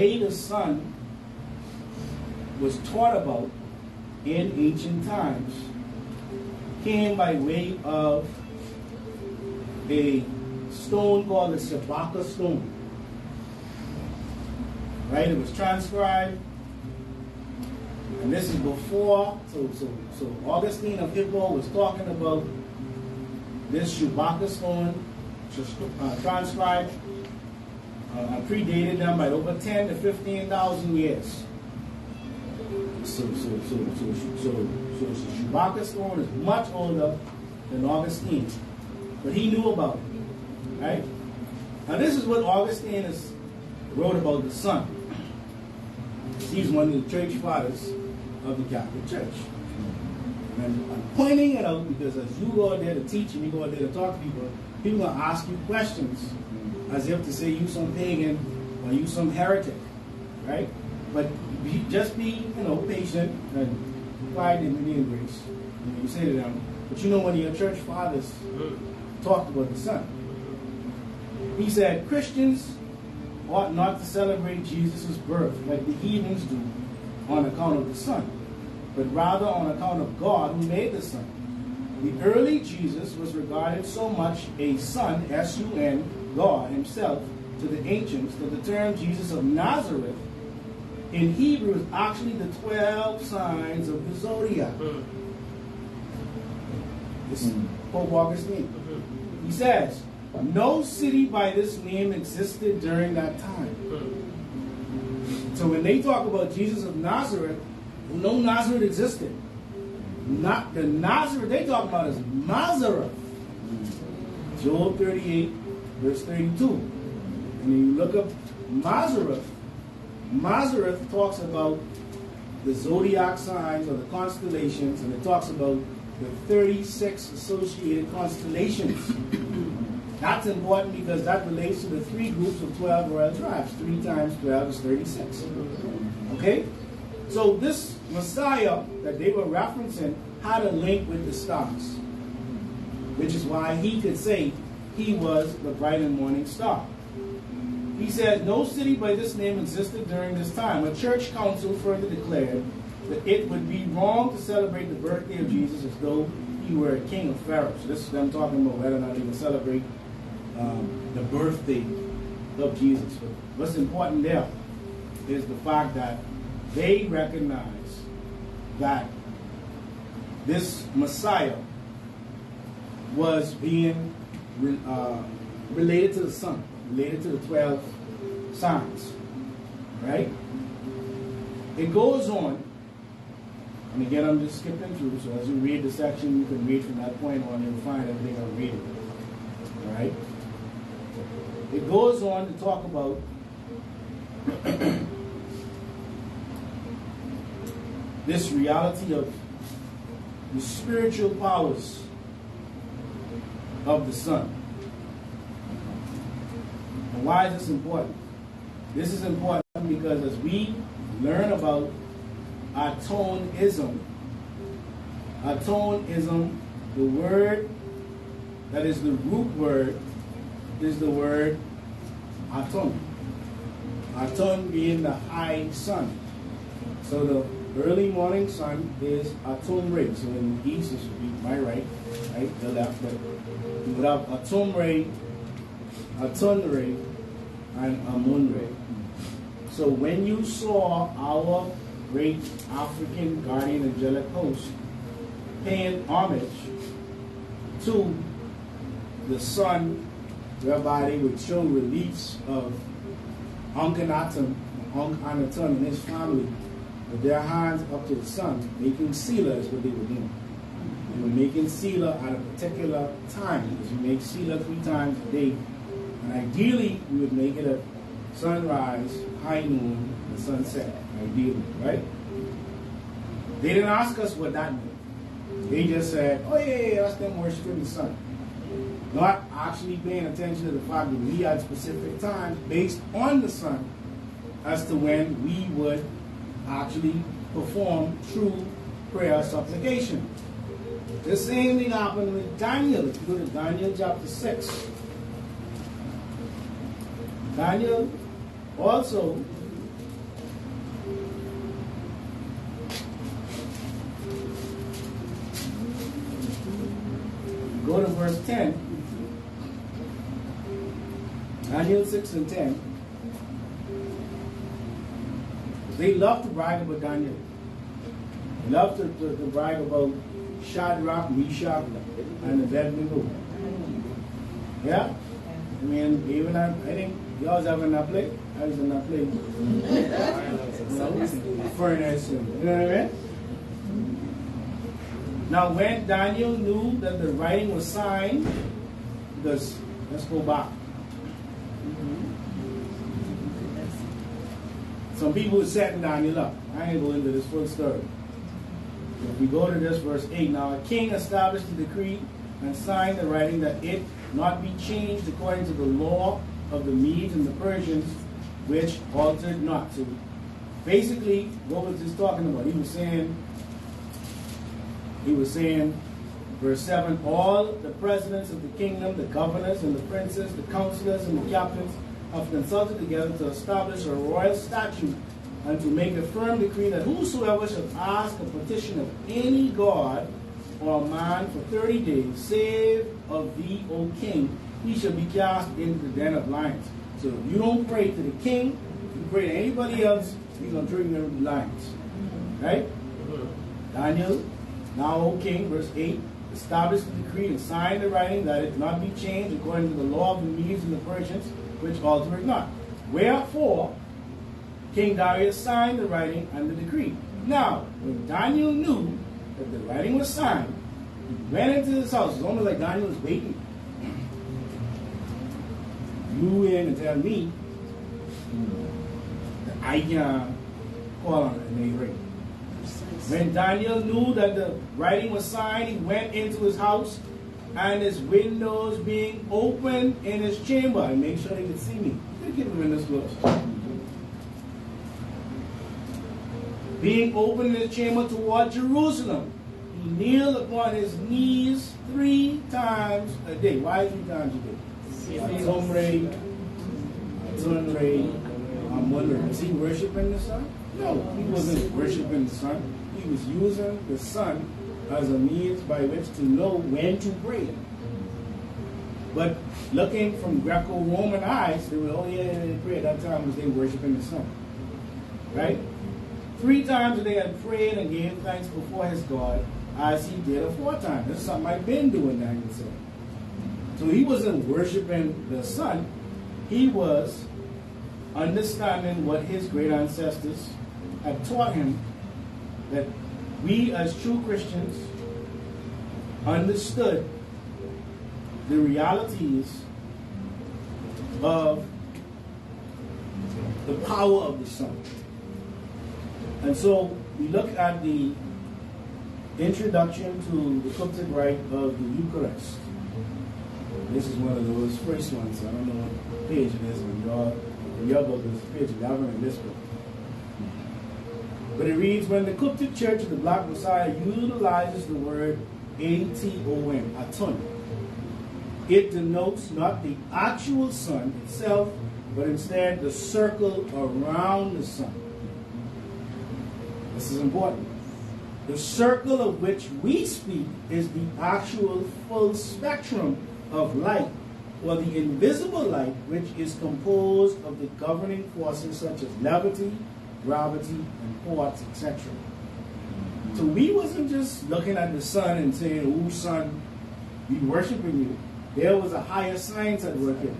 way the sun was taught about in ancient times came by way of a stone called the Shabaka stone. Right? It was transcribed, and this is before. So Augustine of Hippo was talking about this Shabaka stone, transcribed, predated them by over 10 to 15,000 years. So Shabaka stone is much older than Augustine, but he knew about it, right? Now this is what Augustine wrote about the sun. He's one of the church fathers of the Catholic Church. And I'm pointing it out because as you go out there to teach and you go out there to talk to people, people are going to ask you questions as if to say you some pagan or you some heretic, right? But just be, patient and quiet in the grace. You say to them, but when your church fathers talked about the sun, he said Christians ought not to celebrate Jesus' birth like the heathens do on account of the sun, but rather on account of God who made the sun. The early Jesus was regarded so much a son, S-U-N, God himself, to the ancients, that the term Jesus of Nazareth in Hebrew is actually the 12 signs of the zodiac. This is Pope Augustine. He says, no city by this name existed during that time. So when they talk about Jesus of Nazareth, no Nazareth existed. Not the Nazareth they talk about is Mazareth. Job 38, verse 32. And you look up Mazareth, Mazareth talks about the zodiac signs or the constellations, and it talks about the 36 associated constellations. That's important because that relates to the 3 groups of 12 royal tribes. 3 times 12 is 36. Okay? So this Messiah that they were referencing had a link with the stars, which is why he could say he was the bright and morning star. He said, no city by this name existed during this time. A church council further declared that it would be wrong to celebrate the birthday of Jesus as though he were a king of Pharaoh. So this is them talking about whether or not they would celebrate the birthday of Jesus. But what's important there is the fact that they recognize that this Messiah was being related to the sun, related to the 12 signs, right? It goes on, and again I'm just skipping through, so as you read the section, you can read from that point on, you'll find everything I'm reading, all right? It goes on to talk about this reality of the spiritual powers of the sun. And why is this important? This is important because as we learn about Atonism, the word that is the root word is the word Aton. Aton being the high sun. So the early morning sun is Aton ray. So in the east it should be my right, the left. But you would have Aton ray, and Amun ray. So when you saw our great African guardian angelic host paying homage to the sun, whereby they would show reliefs of Ankh-Anatom and his family with their hands up to the sun, making sila is what they were doing. They were making sila at a particular time, because you make sila 3 times a day. And ideally, we would make it at sunrise, high noon, and sunset, ideally, right? They didn't ask us what that meant. They just said, oh yeah, that's them worshiping the sun. Not actually paying attention to the fact that we had specific times based on the sun as to when we would actually perform true prayer supplication. The same thing happened with Daniel. If you go to Daniel chapter 6, Daniel also verse 10. Daniel 6 and 10. They love to brag about Daniel. They love to brag about Shadrach, Meshach, and Abednego. Yeah? I mean, even I think y'all was having that play. I was in that play. Furnace, you know what I mean? Now, when Daniel knew that the writing was signed, because let's go back. Some people were setting Daniel up. I ain't going into this full story. If we go to this verse 8, now a king established the decree and signed the writing that it not be changed according to the law of the Medes and the Persians, which altered not. So basically, what was this talking about? He was saying, verse 7, all the presidents of the kingdom, the governors and the princes, the counselors and the captains have consulted together to establish a royal statute and to make a firm decree that whosoever shall ask a petition of any god or man for 30 days, save of thee, O king, he shall be cast into the den of lions. So if you don't pray to the king, you pray to anybody else, he's going to throw you into the lions. Right? Daniel, now, O king, verse 8, established the decree and signed the writing that it not be changed according to the law of the Medes and the Persians, which alter it not. Wherefore, King Darius signed the writing and the decree. Now, when Daniel knew that the writing was signed, he went into his house. It's almost like Daniel was waiting. You in and tell me that I can call on it and they ring. When Daniel knew that the writing was signed, he went into his house, and his windows being open in his chamber. I make sure they could see me. They keep the windows closed. Being open in his chamber toward Jerusalem, he kneeled upon his knees 3 times a day. Why 3 times a day? I'm wondering, is he worshiping the sun? No, he wasn't worshiping the sun. He was using the sun as a means by which to know when to pray. But looking from Greco-Roman eyes, they were only able to pray at that time because they were worshiping the sun. Right? 3 times a day had prayed and gave thanks before his God, as he did aforetime. This is something I've been doing, Daniel said. So he wasn't worshiping the sun. He was understanding what his great ancestors had taught him, that we as true Christians understood the realities of the power of the sun. And so we look at the introduction to the Coptic rite of the Eucharist. This is one of those first ones. I don't know what page it is, but your book is page 11 in this book. But it reads, when the Coptic Church of the Black Messiah utilizes the word Aton, Aton, it denotes not the actual sun itself, but instead the circle around the sun. This is important. The circle of which we speak is the actual full spectrum of light, or the invisible light, which is composed of the governing forces such as levity, gravity, and force, etc. So we wasn't just looking at the sun and saying, "Oh, sun, we worshiping you." There was a higher science at work here.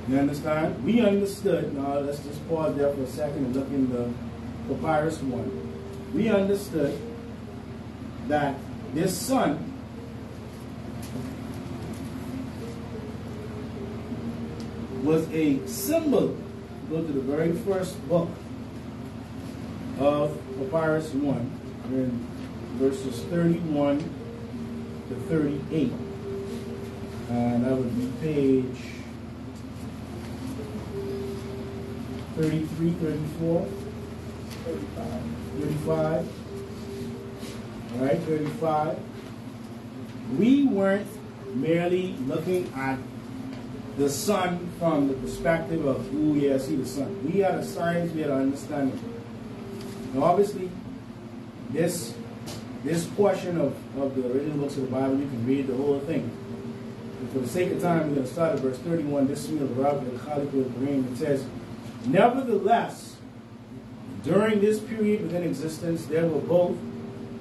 You understand? We understood. Now let's just pause there for a second and look in the Papyrus 1. We understood that this sun was a symbol. Go to the very first book of Papyrus 1, in verses 31 to 38. And that would be page 33, 34, 35. All right, 35. We weren't merely looking at the sun from the perspective of, ooh, yeah, I see the sun. We had a science, we had an understanding. Now, obviously, this this portion of the original books of the Bible, you can read the whole thing. And for the sake of time, we're going to start at verse 31. This is the Rabbi Khalid. It says, nevertheless, during this period within existence, there were both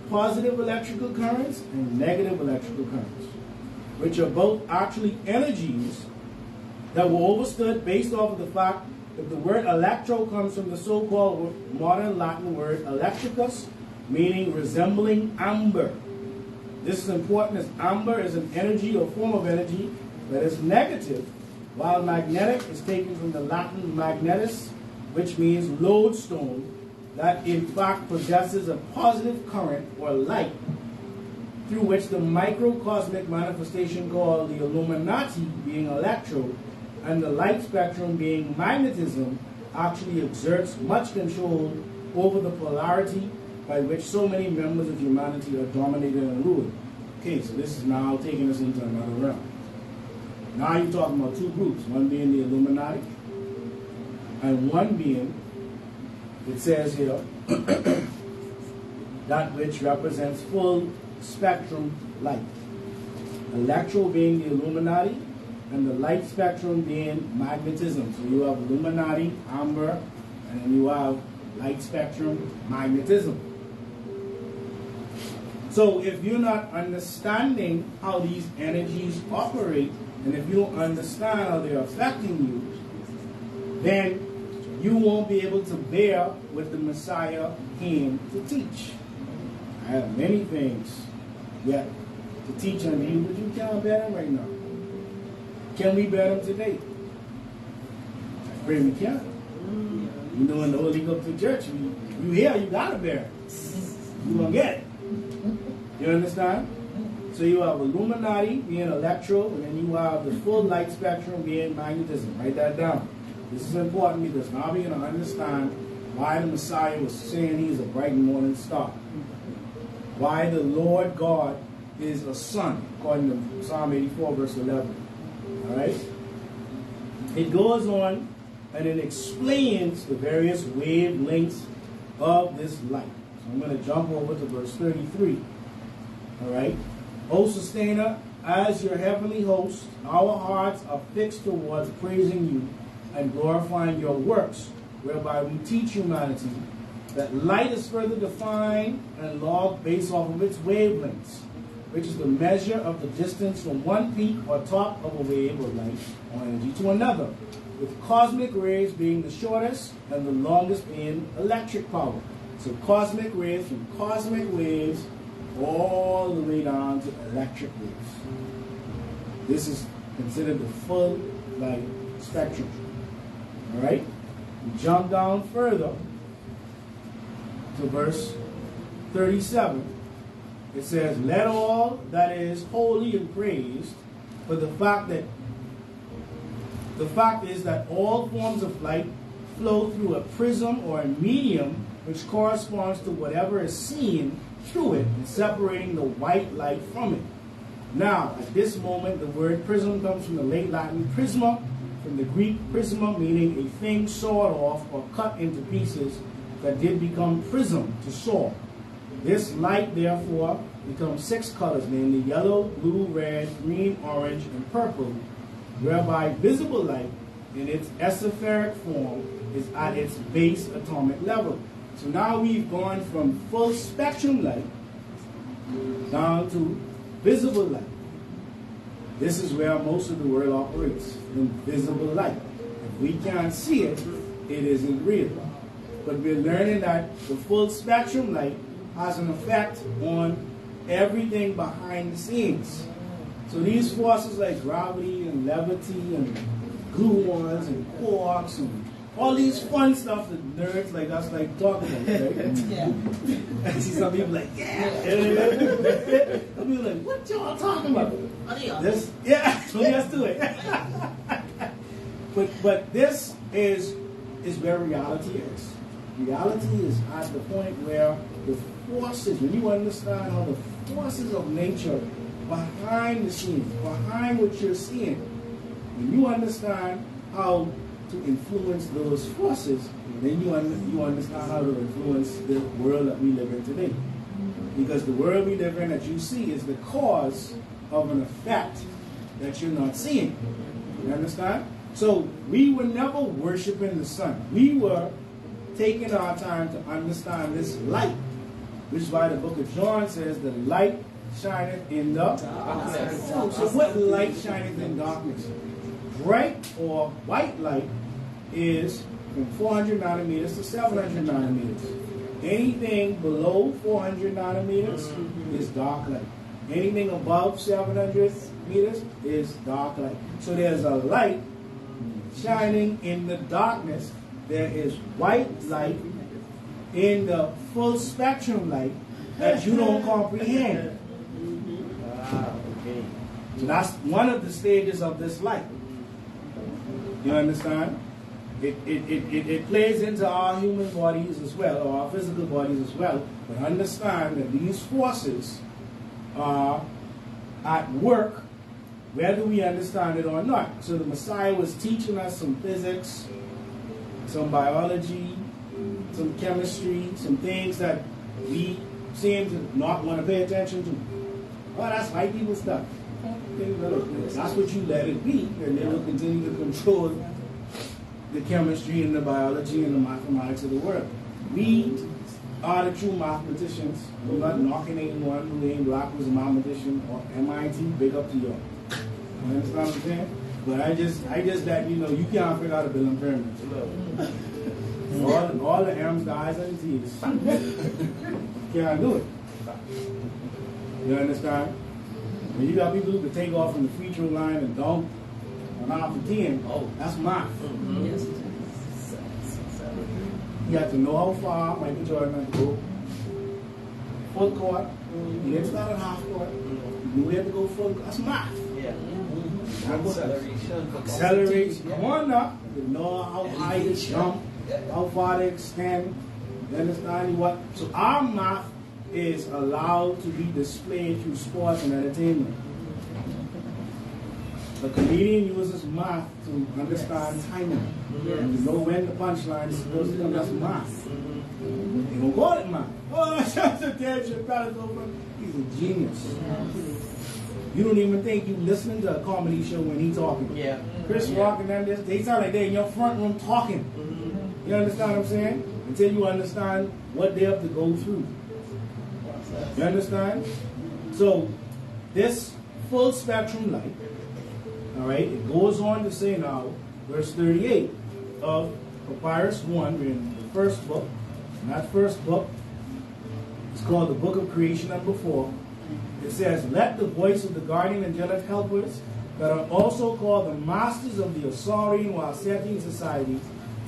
positive electrical currents and negative electrical currents, which are both actually energies that were overstood based off of the fact that the word electro comes from the so-called modern Latin word electricus, meaning resembling amber. This is important as amber is an energy or form of energy that is negative, while magnetic is taken from the Latin magnetis, which means lodestone, that in fact possesses a positive current or light through which the microcosmic manifestation called the Illuminati, being electro, and the light spectrum being magnetism, actually exerts much control over the polarity by which so many members of humanity are dominated and ruled. Okay, so this is now taking us into another realm. Now you're talking about two groups, one being the Illuminati, and one being, it says here, that which represents full spectrum light. Electro being the Illuminati, and the light spectrum being magnetism. So you have Illuminati, amber, and then you have light spectrum, magnetism. So if you're not understanding how these energies operate, and if you don't understand how they're affecting you, then you won't be able to bear what the Messiah came to teach. I have many things yet to teach unto you, but you can't bear them right now. Can we bear them today? I pray we can. You know, in the Holy Ghost Church, you hear, you gotta bear it. You gonna get it. You understand? So you have Illuminati being electro, and then you have the full light spectrum being magnetism. Write that down. This is important because now we're going to understand why the Messiah was saying he's a bright morning star. Why the Lord God is a sun, according to Psalm 84, verse 11. Alright? It goes on and it explains the various wavelengths of this light. So I'm going to jump over to verse 33. Alright? O Sustainer, as your heavenly host, our hearts are fixed towards praising you and glorifying your works, whereby we teach humanity that light is further defined and logged based off of its wavelengths, which is the measure of the distance from one peak or top of a wave of light or energy to another, with cosmic rays being the shortest and the longest being electric power. So cosmic rays from cosmic waves all the way down to electric waves. This is considered the full light spectrum. Alright? We jump down further to verse 37. It says, let all that is holy and praised, for the fact is that all forms of light flow through a prism or a medium which corresponds to whatever is seen through it and separating the white light from it. Now, at this moment, the word prism comes from the late Latin prisma, from the Greek prisma, meaning a thing sawed off or cut into pieces that did become prism, to saw. This light, therefore, becomes 6 colors, namely yellow, blue, red, green, orange, and purple, whereby visible light in its esoteric form is at its base atomic level. So now we've gone from full spectrum light down to visible light. This is where most of the world operates, in visible light. If we can't see it, it isn't real. But we're learning that the full spectrum light has an effect on everything behind the scenes. So these forces like gravity and levity and gluons and quarks and all these fun stuff that nerds like us like talking about, right? Yeah. I see some people like, yeah. Some people like, what y'all talking about? This, yeah, let's do it. But this is where reality is. Reality is at the point where the forces, when you understand how the forces of nature behind the scenes, behind what you're seeing, when you understand how to influence those forces, then you understand how to influence the world that we live in today. Because the world we live in that you see is the cause of an effect that you're not seeing. You understand? So we were never worshiping the sun. We were taking our time to understand this light, which is why the book of John says the light shineth in the darkness. So what light shineth in darkness? Bright or white light is from 400 nanometers to 700 nanometers. Anything below 400 nanometers is dark light. Anything above 700 meters is dark light. So there's a light shining in the darkness. There is white light in the full spectrum light that you don't comprehend. So that's one of the stages of this light. You understand? It plays into our human bodies as well, or our physical bodies as well. But understand that these forces are at work, whether we understand it or not. So the Messiah was teaching us some physics, some biology, some chemistry, some things that we seem to not want to pay attention to. Oh, that's white people stuff. That's what you let it be, and they will continue to control the chemistry and the biology and the mathematics of the world. We are the true mathematicians. We're not knocking anyone who ain't black who's a mathematician or MIT. Big up to y'all. You understand what I'm saying? But I just that you can't figure out a bill and pyramid. all the M's, the I's, and the T's. Can't do it. You understand? When you got people who can take off from the free throw line and dunk on half a 10, that's math. You have to know how far Michael Jordan had to go. Full court. You didn't start at half court. You knew we had to go full court. That's math. Acceleration. Come on now. You know how high they jump, how far they extend. You understand what? So our math is allowed to be displayed through sports and entertainment. The comedian uses math to understand timing. You know when the punchline is supposed to come. That's math. They don't call it math. Oh, that's a Dave Chappelle over. He's a genius. You don't even think you listening to a comedy show when he's talking. Chris Rock and them, they sound like they're in your front room talking. You understand what I'm saying? Until you understand what they have to go through. You understand? So, this full spectrum light, all right, it goes on to say now, verse 38 of Papyrus 1, in the first book. And that first book is called the Book of Creation number 4. It says, let the voice of the guardian angelic helpers that are also called the masters of the Assyrian or Assyrian society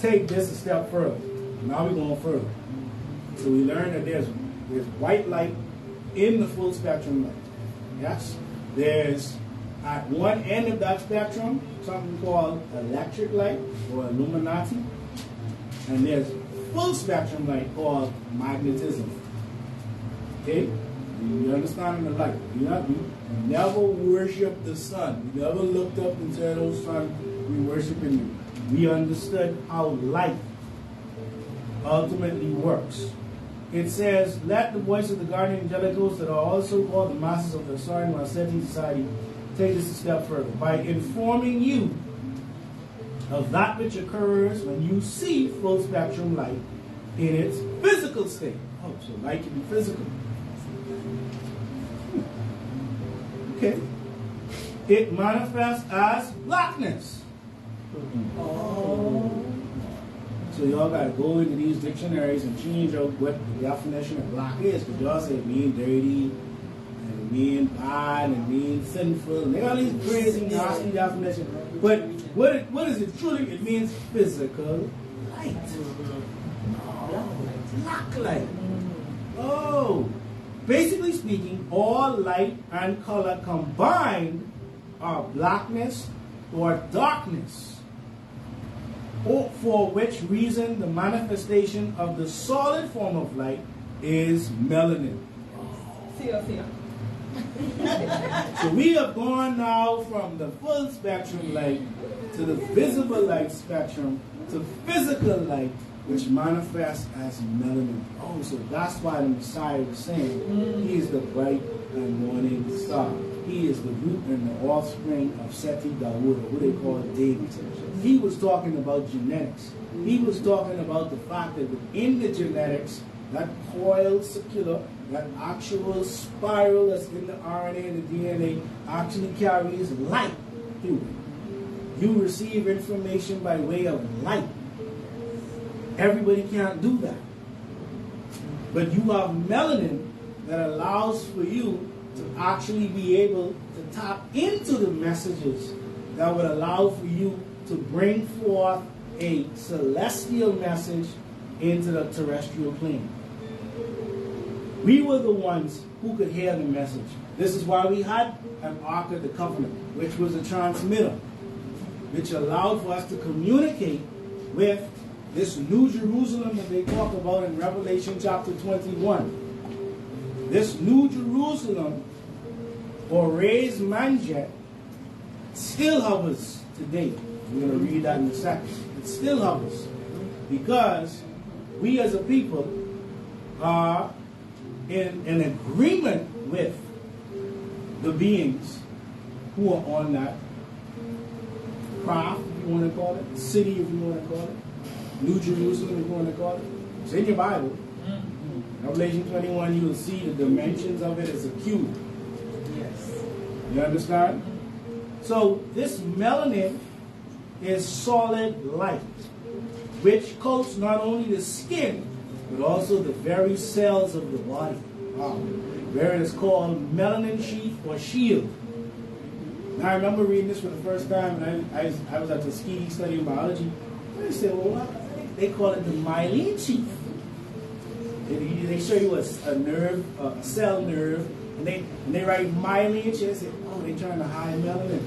take this a step further. Now we're going further. So we learn that there's white light in the full spectrum light. Yes? There's, at one end of that spectrum, something called electric light or Illuminati. And there's full spectrum light called magnetism. Okay? You understand the light. You never worship the sun. You never looked up and said, oh sun, we worshiping you. We understood how light ultimately works. It says, let the voice of the guardian angelic hosts that are also called the masters of the Assyrian or Assyrian society take this a step further by informing you of that which occurs when you see full spectrum light in its physical state. Oh, so light can be physical. Okay. It manifests as blackness. So y'all got to go into these dictionaries and change out what the definition of black is. Because y'all say it means dirty, and it means bad, and it means sinful. And they got these crazy, nasty definitions. But what is it truly? It means physical light. Black light. Oh. Basically speaking, all light and color combined are blackness or darkness, for which reason the manifestation of the solid form of light is melanin. So we have gone now from the full spectrum light to the visible light spectrum to physical light which manifests as melanin. Oh, so that's why the Messiah was saying he is the bright and morning star. He is the root and the offspring of Seti Dawood, or who they call David. He was talking about genetics. He was talking about the fact that within the genetics, that coiled circular, that actual spiral that's in the RNA and the DNA actually carries light through it. You receive information by way of light. Everybody can't do that. But you have melanin that allows for you to actually be able to tap into the messages that would allow for you to bring forth a celestial message into the terrestrial plane. We were the ones who could hear the message. This is why we had an Ark of the Covenant, which was a transmitter, which allowed for us to communicate with this New Jerusalem that they talk about in Revelation chapter 21. This New Jerusalem, or raised manjet, still hovers today. We're going to read that in a second. It still hovers because we as a people are in an agreement with the beings who are on that craft, if you want to call it, city, if you want to call it, New Jerusalem, if you want to call it. It's in your Bible. Revelation 21, you will see the dimensions of it as a cube. Yes. You understand? So this melanin is solid light, which coats not only the skin, but also the very cells of the body. Wow. Where it is called melanin sheath or shield. Now I remember reading this for the first time, and I was at the ski studying biology. They said, well, they call it the myelin sheath. They show you a nerve, a cell nerve, and they write myelin sheath. They say, oh, they're trying to hide melanin.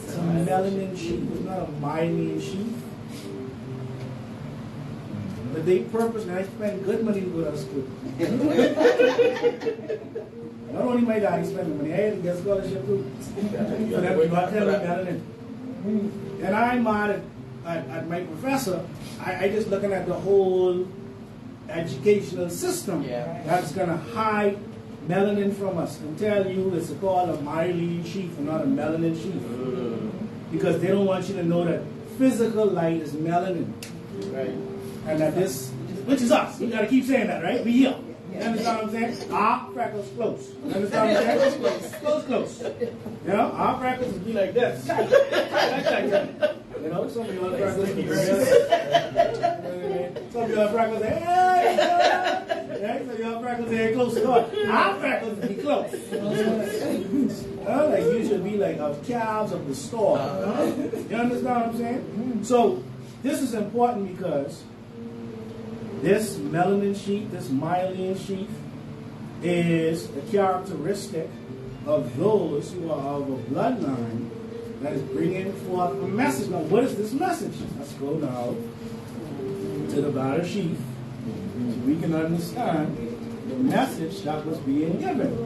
It's a melanin sheath. It's not a myelin sheath. But they purposely, I spend good money to go to school. Not only my daddy spending money, I had to get scholarship too. For them to not tell me melanin. And I'm mad at my professor. I just looking at the whole educational system that's going to hide melanin from us and tell you it's called a myelin sheath and not a melanin sheath. Because they don't want you to know that physical light is melanin. Right. And that this, which is us. You got to keep saying that, right? We here. You understand what I'm saying? Our freckles close. You understand what I'm saying? Close. You know, our freckles would be like this. You know, some of y'all freckles be some of y'all freckles say, hey, right? Some of y'all freckles say close to God. Our freckles would be close. Like you should be like of calves of the store. You understand what I'm saying? So this is important because this melanin sheath, this myelin sheath, is a characteristic of those who are of a bloodline that is bringing forth a message. Now, what is this message? Let's go now to the battle sheath so we can understand the message that was being given.